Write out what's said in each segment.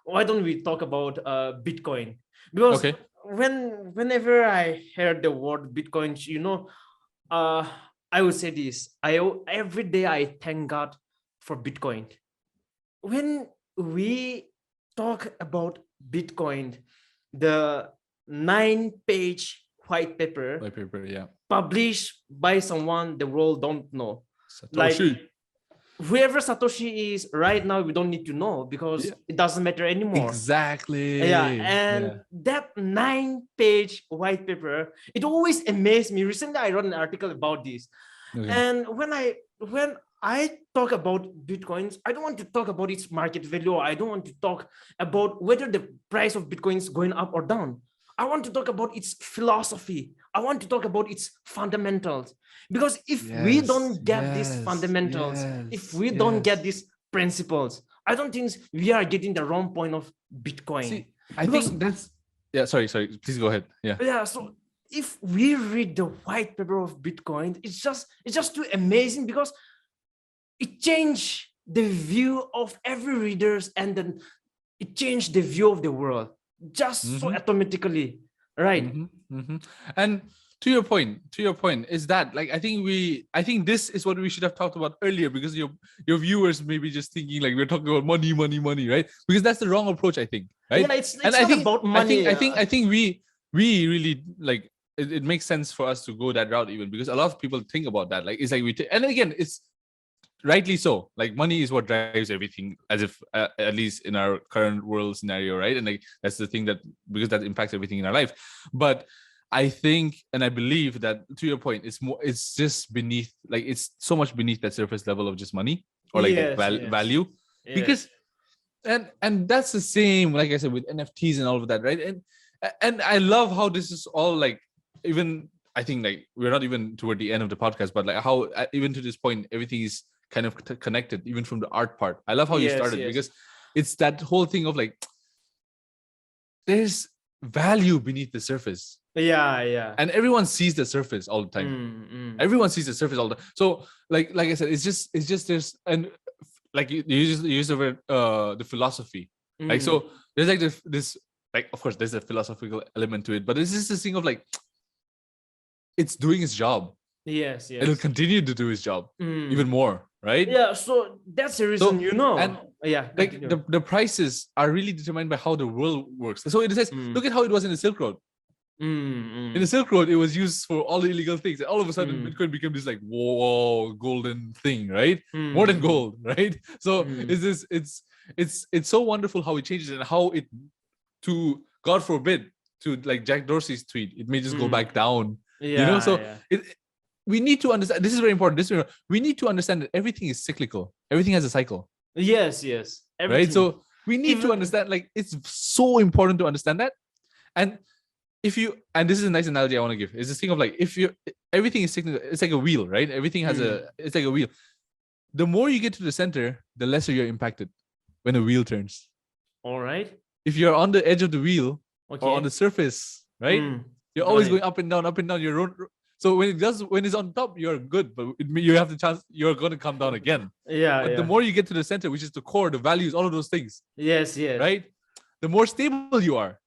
why don't we talk about Bitcoin? Because Okay. whenever I heard the word Bitcoin, uh, I would say this. Every day I thank God for Bitcoin. When we talk about Bitcoin, the 9-page white paper White paper, yeah. published by someone the world don't know, like Satoshi. whoever Satoshi is right now, we don't need to know because Yeah. it doesn't matter anymore. Yeah, Exactly. and Yeah. that 9-page white paper, it always amazed me. Recently, I wrote an article about this, Okay. and when I talk about Bitcoins, I don't want to talk about its market value. I don't want to talk about whether the price of Bitcoin is going up or down. I want to talk about its philosophy. I want to talk about its fundamentals. Because if we Yes. don't get these Yes. fundamentals, if Yes. we don't get Yes. these principles, I don't think we are getting the wrong point of Bitcoin. See, I Because think that's yeah. Sorry. Please go ahead. Yeah. yeah, so if we read the white paper of Bitcoin, it's just too amazing because it changed the view of every readers, and then it changed the view of the world just so Mm-hmm. automatically, right? Mm-hmm. Mm-hmm. And to your point is that like I think this is what we should have talked about earlier, because your viewers may be just thinking like we're talking about money, right? Because that's the wrong approach, I think, right? Yeah, it's And it's not about I think money. I think I think we really like it makes sense for us to go that route, even because a lot of people think about that. Like it's like and again, it's rightly so. Like money is what drives everything, as if at least in our current world scenario, right? And like that's the thing that, because that impacts everything in our life. But I think and I believe that, to your point, it's just beneath, like it's so much beneath that surface level of just money or like Yes, yes, value. yes. Because and that's the same, like I said, with NFTs and all of that, right? And I love how this is all like, even I think like we're not even toward the end of the podcast, but like how even to this point everything is kind of connected, even from the art part. I love how you Yes, started, yes. because it's that whole thing of like there's value beneath the surface, Yeah, yeah. and everyone sees the surface all the time. Everyone sees the surface all the time. So like I said, it's just there's, and like you use the word the philosophy, like so there's like this like, of course there's a philosophical element to it, but this is this thing of like it's doing its job. Yes, It'll yes. continue to do its job even more, right? Yeah, so that's the reason, So and Yeah, like continue. the prices are really determined by how the world works. So it says, look at how it was in the Silk Road. In the Silk Road, it was used for all the illegal things, and all of a sudden, Bitcoin became this like whoa golden thing, right? More than gold, right? So it's so wonderful how it changes, and how it, to God forbid, to like Jack Dorsey's tweet, it may just go back down. Yeah, So yeah. we need to understand. This is very important. We need to understand that everything is cyclical. Everything has a cycle, Yes, yes. right? Everything. So we need to Even understand. Like it's so important to understand that. And if you, and this is a nice analogy I want to give, is this thing of like, if you, everything is cyclical, it's like a wheel, right? Everything has it's like a wheel. The more you get to the center, the lesser you're impacted when a wheel turns. all right. If you're on the edge of the wheel or on Okay. the surface, right? You're Got always it. going up and down, up and down. So when it's on top, you're good, but you have the chance you're going to come down again. Yeah, But the yeah. more you get to the center, which is the core, the values, all of those things, Yes, yes. right? The more stable you are.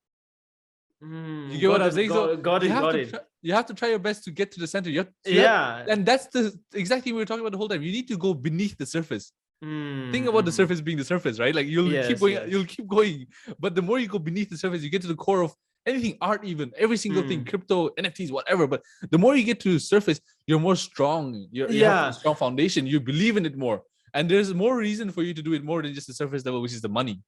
You get what I'm saying? So got it. You have to try your best to get to the center. Yeah. And that's the exact thing we were talking about the whole time. You need to go beneath the surface. Think about the surface being the surface, right? Like you'll keep going, you'll keep going. But the more you go beneath the surface, you get to the core of anything, art, even every single thing, crypto, NFTs, whatever. But the more you get to the surface, you're more strong. You have a strong foundation. You believe in it more. And there's more reason for you to do it more than just the surface level, which is the money.